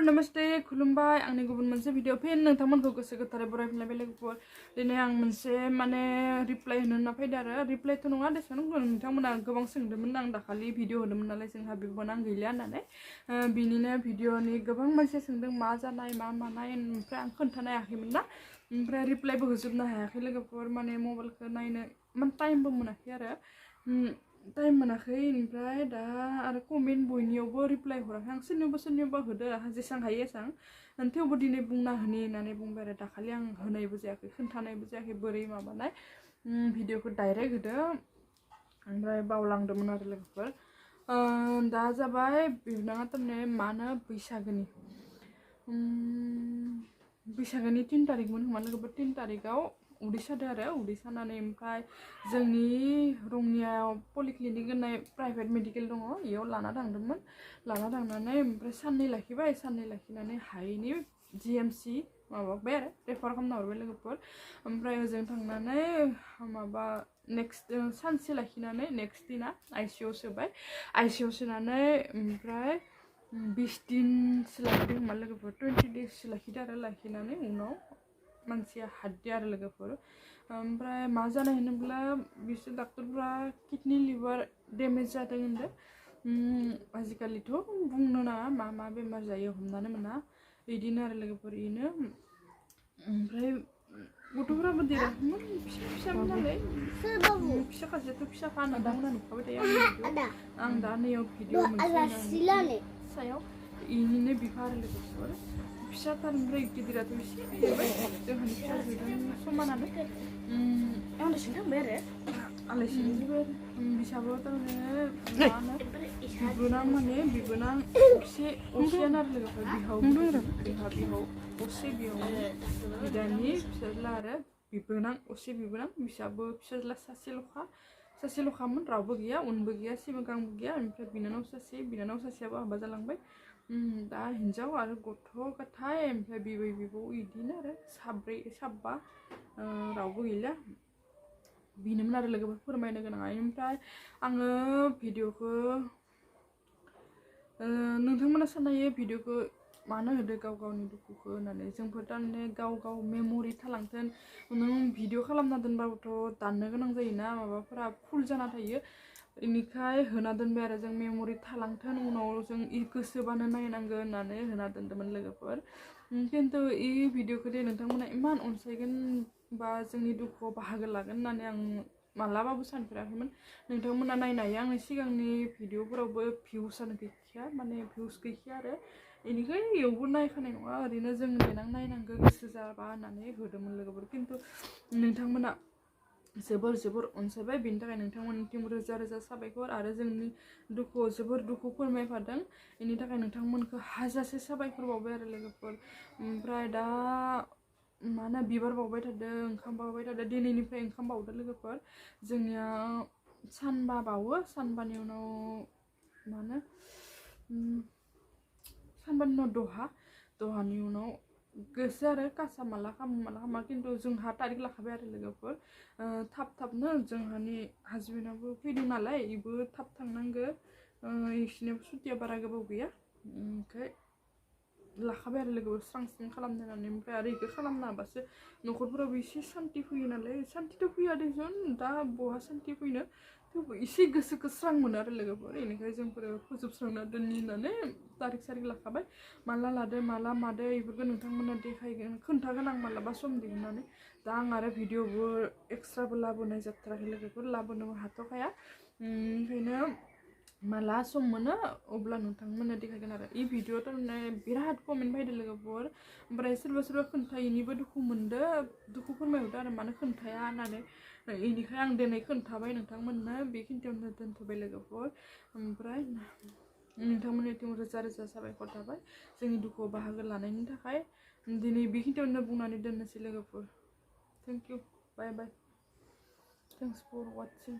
नमस्ते खुलुमबाय आंनि गुबुन मोनसे भिडिअ फिन नोंथांमोनखौ गोसो गोथारै बरायफिनलायबाय लोगोफोर दिनै आं मोनसे माने रिप्लाय होनो होनना फैदो आरो रिप्लायथ' नङा देसन नोंथांमोना गोबां सोंदोंमोन आं दाखालि भिडिअ होदोंमोन नालाय जोंहा बिब'न आं गैलिया होननानै बिनिनो भिडिअनि गोबां मानसि सोंदों मा जानाय मा मानाय ओमफ्राय आं खोन्थानो हायाखैमोन ना ओमफ्राय रिप्लायबो होजोबनो हायाखै लोगोफोर माने मबाइलखौ नायनो इमान टाइमबो मोनाखै आरो टाइम मोनाखै ओमफ्राय दा आरो कमेन्ट बयनियावबो रिप्लाय हराखै आं सोरनियावबा होदो जेसां हायो एसां थेवबो दिनै बुंना होनि होननानै बुंबाय आरो दाखालि आं होनायबो जायाखै खोन्थानायबो जायाखै बोरै माबानाय भिडिअखौ डाइरेक्ट होदो ओमफ्राय बावलांदोंमोन आरो लोगोफोर दा जाबाय बिबनाङा थारमाने मानो बैसागोनि 3 तारिखमोन खोमा लोगोफोर 3 तारिखआव उदै सादो आरो उदै सानानै ओमफ्राय जोंनि रङियायाव पलिक्लिनिक होननाय प्राइभेट मेडिकेल दङ इयाव लाना थांदोंमोन लाना थांनानै ओमफ्राय साननै लाखिनानै हायैनि जिएमसि माबाबाय आरो रेफार खालामना हरबाय लोगोफोर ओमफ्राय ओजों थांनानै माबा नेक्स्ट सानसे लाखिनानै नेक्स्ट दिना आइसिइउ सोबाय आइसिइउ सोनानै ओमफ्राय 20 दिनसो लाखिदों खोमा लोगोफोर 20 days लाखिदो आरो लाखिनानै उनाव मानसिया हाददो आरो लोगोफोर ओमफ्राय मा जानाय होनोब्ला बिसोर डाक्टरफ्रा किडनि लिभार डेमेज जादों होनदों आजिखालिथ' बुंनो नाङा मा बेमार जायो हमनानै मोना बिदिनो आरो लोगोफोर इनो ओमफ्राय गथ'फोराबो देराखैमोन फिसामोन नालाय फिसा खासेयाथ' फिसाखा नोंथांमोना नुखाबाय थायो आं दा नैयाव भिडिअ मोनसे सायाव इनिनो बिफा आरो लोगोफोर फिसाथार ओमफ्राय गिदिराथ' एसे देरबाय जोंहानि फिसाजोजों समानानो आलासि थांबाय आरो आलासि बिसाबो थारमाने मा होनो बिबोनां एसे असेयानो आरो लोगोफोर बिहाव असे बिहाव बिदानि फिसाज्ला आरो बिबोनां असे बिबोनां बिसाबो फिसाज्ला सासेल'खामोन रावबो गैया उनबो गैया सिगांबो गैया ओमफ्राय बिनानाव सासेयाबो हाबा जालांबाय दा हिन्जाव आरो गथ' गथाय ओमफ्राय बिबै बिबौ इदिनो आरो साबा रावबो गैला बिनोमोन आरो लोगोफोर फोरमायनो गोनाङा ओमफ्राय आङो भिडिअखौ नोंथांमोना साननो हायो भिडिअखौ मानो होदो गावनि दुखुखौ होननानै जोंफोर थारमाने गाव मेम'रि थालांथों नों भिडिअ खालामना दोनबाबोथ' दाननो गोनां जायोना माबाफोरा फुल जाना थायो इनिखाय होना दोनबाय आरो जों मेम'रि थालांथों उनाव जों गोसोबानो नायनांगोन होननानै होना दोनदोंमोन लोगोफोर खिन्थु इ भिडिअखौ दे नोंथांमोना इमान अनसायगोन बा जोंनि दुखुआव बाहागो लागोन होननानै आं मालाबाबो सानफेराखैमोन नोंथांमोना नायनो हायो आंनि सिगांनि भिडिअफोरावबो भिउसआनो गैखाया माने भिउस गैखाया आरो इनिखाय इयावबो नायखानाय नङा ओरैनो जों देनां नायनांगौ गोसो जाबा होननानै होदोंमोन लोगोफोर खिन्थु नोंथांमोना जोबोर अनसायबाय बेनि थाखाय नोंथांमोननिसिम रोजा साबायखर आरो जोंनि दुखुआव जोबोर दुखु फोरमायफादों बेनि थाखाय नोंथांमोनखौ हाजासे साबायखर बावबाय आरो लोगोफोर ओमफ्राय दा मा होनो बिबार बावबाय थादों ओंखाम बावबाय थादों दिनैनिफ्राय ओंखाम बावदो लोगोफोर जोंनिया सानबा बावो सानबानि उनाव मा होनो सानबानि उनाव दहानि उनाव गोसो आरो कासा माला खामा खिन्थु जोंहा तारिख लाखाबाय आरो लोगोफोर थाबनो जोंहानि हाजबेन्डआबो फैदों नालाय इबो थाब थांनांगो इसिनाबो सुटिया बारा गोबाव गैया ओमफ्राय लाखाबाय आरो लोगोफोर स्रां खालामनो होननानै ओमफ्राय आरो इखौ खालामनो हाबासो न'खरफोरावबो एसे सान्ति फैयो नालाय सान्तिथ' फैया देसन दा बहा सान्ति फैनो थेवबो एसे गोसोखौ स्रां मोनो आरो लोगोफोर बेनिखाय जोंफोर फोजोबस्रांना दोननि होननानै तारिख सारिख लाखाबाय माला लादो माला मादो बेफोरखौ नोंथांमोना देखायगोन खोन्थागोन आं मालाबा सम दिहुननानै दा आं आरो भिडिअबो एक्सट्राबो लाबोनाय जाथाराखै लोगोफोर लाबोनोबो हाथ'खाया ओंखायनो माला सम मोनो अब्ला नोंथांमोना देखायगोन आरो इ भिडिअ थारमाने बिराद कमेन्ट फैदों लोगोफोर ओमफ्राय सोरबा खोन्थायैनिबो दुखु मोनदो दुखु फोरमायहरदो आरो मानो खोन्थाया होननानै इनिखाय आं दिनै खोन्थाबाय नोंथांमोननो बेखिनियावनो दोनथ'बाय लोगोफोर ओमफ्राय नोंथांमोननिथिं रोजा साबायखर थाबाय जोंनि दुखुआव बाहागो लानायनि थाखाय दिनै बेखिनियावनो बुंनानै दोननोसै लोगोफोर thank you bye thanks for वाचिं